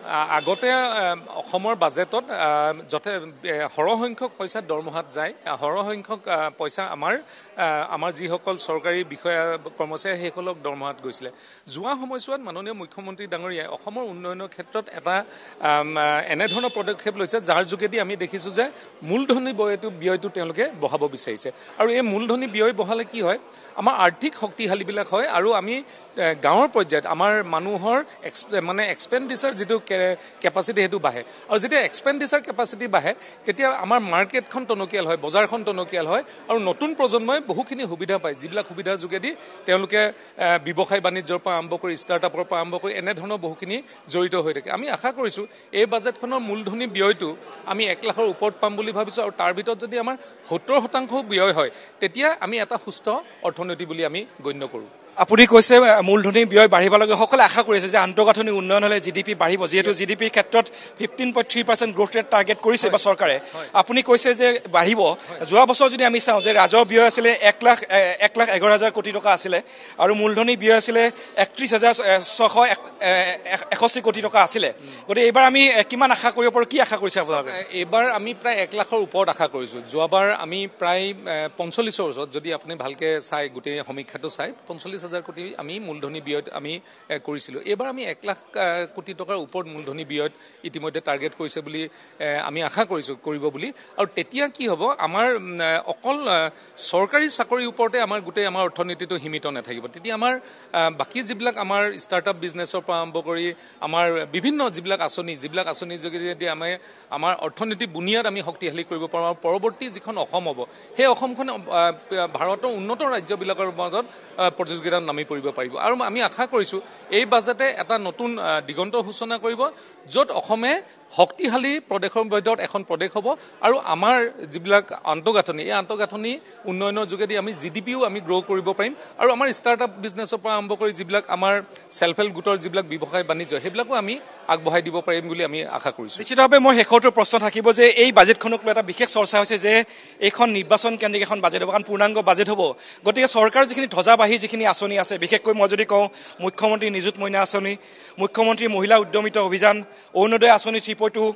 আগতে অসমৰ বাজেটত সৰহসংখ্যক পইচা দৰমহাত যায়, সৰহসংখ্যক পইচা আমাৰ যিসকল চৰকাৰী বিষয়া কৰ্মচাৰী সেইসকলক দৰমহাত গৈছিলে। যোৱা সময়ছোৱাত মাননীয় মুখ্যমন্ত্ৰী ডাঙৰীয়াই অসমৰ উন্নয়নৰ ক্ষেত্ৰত এটা এনেধৰণৰ পদক্ষেপ লৈছে, যাৰ যোগেদি আমি দেখিছোঁ যে মূলধনী ব্যয়টো তেওঁলোকে বঢ়াব বিচাৰিছে। আৰু এই মূলধনী ব্যয় বঢ়ালে কি হয়, আমাৰ আৰ্থিক শক্তিশালীবিলাক হয় আৰু আমি গাঁৱৰ পৰ্যায়ত আমাৰ মানুহৰ এক্সপেণ্ডিচাৰ যিটো কেপাচিটি সেইটো বাঢ়ে। আৰু যেতিয়া এক্সপেণ্ডিচাৰ কেপাচিটি বাঢ়ে তেতিয়া আমাৰ মাৰ্কেটখন টনকিয়াল হয়, বজাৰখন টনকিয়াল হয় আৰু নতুন প্ৰজন্মই বহুখিনি সুবিধা পায়, যিবিলাক সুবিধাৰ যোগেদি তেওঁলোকে ব্যৱসায় বাণিজ্যৰ পৰা আৰম্ভ কৰি ষ্টাৰ্টআপৰ পৰা আৰম্ভ কৰি এনেধৰণৰ বহুখিনি জড়িত হৈ থাকে। আমি আশা কৰিছোঁ এই বাজেটখনৰ মূলধনী ব্যয়টো আমি 1 লাখৰ ওপৰত পাম বুলি ভাবিছোঁ আৰু তাৰ ভিতৰত যদি আমাৰ 70% ব্যয় হয় তেতিয়া আমি এটা সুস্থ অৰ্থনীতি বুলি আমি গণ্য কৰোঁ। আপুনি কৈছে মূলধনী ব্যয় বাঢ়িব লাগে, সকলে আশা কৰিছে যে আন্তঃগাঁথনি উন্নয়ন হলে জিডিপি বাঢ়িব, যিহেতু জিডিপিৰ ক্ষেত্ৰত 15.3% গ্ৰোথ ৰেট টাৰ্গেট কৰিছে বা চৰকাৰে। আপুনি কৈছে যে বাঢ়িব। যোৱা বছৰ যদি আমি চাওঁ যে ৰাজহ ব্যয় আছিলে 1,11,000 কোটি টকা আছিলে আৰু মূলধনী ব্যয় আছিলে 31,661 কোটি টকা আছিলে। গতিকে এইবাৰ আমি কিমান আশা কৰিব পাৰোঁ, কি আশা কৰিছে আপোনালোকে? এইবাৰ আমি প্ৰায় 1 লাখৰ ওপৰত আশা কৰিছোঁ। যোৱাবাৰ আমি প্ৰায় 45ৰ ওচৰত, যদি আপুনি ভালকে চাই গোটেই সমীক্ষাটো চাই 45,000 কোটি আমি মূলধনী ব্যয়ত আমি কৰিছিলোঁ। এইবাৰ আমি 1 লাখ কোটি টকাৰ ওপৰত মূলধনী ব্যয়ত ইতিমধ্যে টাৰ্গেট কৰিছে বুলি আমি আশা কৰিছোঁ কৰিব বুলি। আৰু তেতিয়া কি হ'ব, আমাৰ অকল চৰকাৰী চাকৰিৰ ওপৰতে আমাৰ গোটেই আমাৰ অৰ্থনীতিটো সীমিত নাথাকিব। তেতিয়া আমাৰ বাকী যিবিলাক আমাৰ ষ্টাৰ্টআপ বিজনেছৰ পৰা আৰম্ভ কৰি আমাৰ বিভিন্ন যিবিলাক আঁচনিৰ যোগেদি আমাৰ অৰ্থনীতিৰ বুনিয়াদ আমি শক্তিশালী কৰিব পাৰোঁ আৰু পৰৱৰ্তী যিখন অসম হ'ব সেই অসমখন ভাৰতৰ উন্নত ৰাজ্যবিলাকৰ মাজত প্ৰতিযোগিতাত নামি পৰিব পাৰিব। আৰু আমি আশা কৰিছোঁ এই বাজেটে এটা নতুন দিগন্তৰ সূচনা কৰিব, য'ত অসমে শক্তিশালী প্ৰদেশৰ ভিতৰত এখন প্ৰদেশ হ'ব আৰু আমাৰ যিবিলাক আন্তঃগাঁথনি এই আন্তঃগাঁথনি উন্নয়নৰ যোগেদি আমি জিডিপিও আমি গ্ৰ' কৰিব পাৰিম আৰু আমাৰ ষ্টাৰ্টআপ বিজনেছৰ পৰা আৰম্ভ কৰি যিবিলাক আমাৰ চেল্ফ হেল্প গোটৰ যিবিলাক ব্যৱসায় বাণিজ্য সেইবিলাকো আমি আগবঢ়াই দিব পাৰিম বুলি আমি আশা কৰিছোঁ। নিশ্চিতভাৱে মোৰ শেষৰটো প্ৰশ্ন থাকিব যে এই বাজেটখনক লৈ এটা বিশেষ চৰ্চা হৈছে যে এইখন নিৰ্বাচন কেন্দ্ৰিক এখন বাজেট হ'ব, কাৰণ পূৰ্ণাংগ বাজেট হ'ব। গতিকে চৰকাৰৰ যিখিনি ধ্বজাবাহী যিখিনি আঁচনি আছে, বিশেষকৈ মই যদি কওঁ মুখ্যমন্ত্ৰী নিযুত মইনা আঁচনি, মুখ্যমন্ত্ৰী মহিলা উদ্যমিতা অভিযান, অৰুণোদয় আঁচনি 3.2,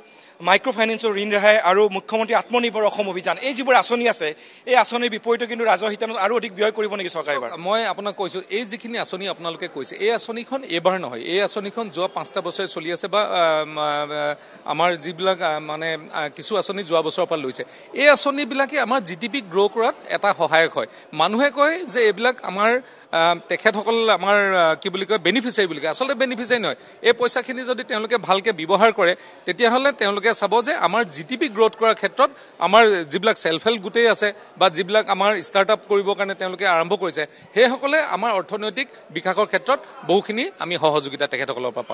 মাইক্ৰ' ফাইনেন্সৰ ঋণ ৰেহাই আৰু মুখ্যমন্ত্ৰী আত্মনিৰ্ভৰ অসম অভিযান, এই যিবোৰ আঁচনি আছে এই আঁচনিৰ বিপৰীতে কিন্তু ৰাজহ হিতানত আৰু অধিক ব্যয় কৰিব নেকি চৰকাৰে? মই আপোনাক কৈছোঁ, এই যিখিনি আঁচনি আপোনালোকে কৈছে এই আঁচনিখন এইবাৰ নহয়, এই আঁচনিখন যোৱা 5টা বছৰে চলি আছে বা আমাৰ যিবিলাক কিছু আঁচনি যোৱা বছৰৰ পৰা লৈছে। এই আঁচনিবিলাকে আমাৰ জিডিপি গ্ৰ' কৰাত এটা সহায়ক হয়। মানুহে কয় যে এইবিলাক আমাৰ তেখেতসকল আমাৰ কি বুলি কয় বেনিফিচিয়াৰী বুলি কয়, আচলতে বেনিফিচিয়াৰী নহয়। এই পইচাখিনি যদি তেওঁলোকে ভালকৈ ব্যৱহাৰ কৰে তেতিয়াহ'লে তেওঁলোকে চাব যে আমাৰ জিডিপি গ্ৰ'থ কৰাৰ ক্ষেত্ৰত আমাৰ যিবিলাক চেল্ফ হেল্প গোটেই আছে বা যিবিলাক আমাৰ ষ্টাৰ্টআপ কৰিবৰ কাৰণে তেওঁলোকে আৰম্ভ কৰিছে সেইসকলে আমাৰ অৰ্থনৈতিক বিকাশৰ ক্ষেত্ৰত বহুখিনি আমি সহযোগিতা তেখেতসকলৰ পৰা পাম।